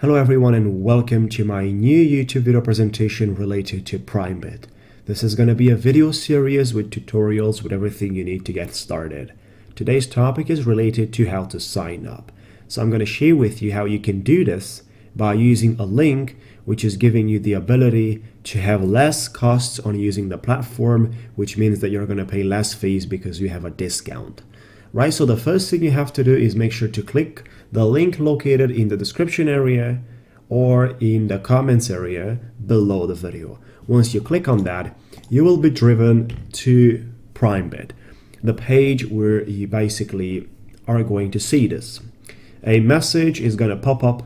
Hello everyone and welcome to my new YouTube video presentation related to PrimeBit. This is going to be a video series with tutorials with everything you need to get started. Today's topic is related to how to sign up. So I'm going to share with you how you can do this by using a link which is giving you the ability to have less costs on using the platform, which means that you're going to pay less fees because you have a discount. Right, so the first thing you have to do is make sure to click the link located in the description area or in the comments area below the video. Once you click on that, you will be driven to PrimeBit, the page where you basically are going to see this. A message is going to pop up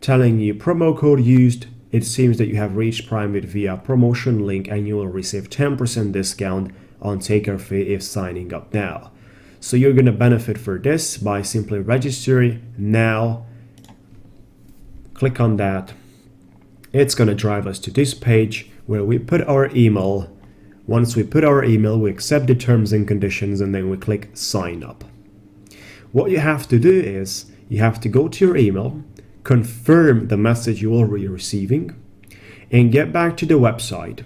telling you promo code used. It seems that you have reached PrimeBit via promotion link and you will receive 10% discount on taker fee if signing up now. So you're going to benefit for this by simply registering now. Click on that. It's going to drive us to this page where we put our email. Once we put our email, we accept the terms and conditions and then we click sign up. What you have to do is you have to go to your email, confirm the message you will be receiving, and get back to the website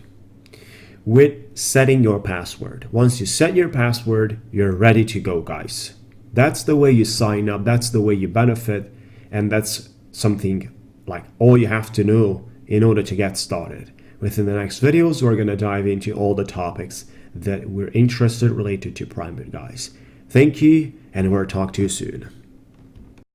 with setting your password. Once you set your password, you're ready to go, guys. That's the way you sign up, that's the way you benefit, and that's something like all you have to know in order to get started. Within the next videos, we're going to dive into all the topics that we're interested related to PrimeBit, guys. Thank you, and we'll talk to you soon.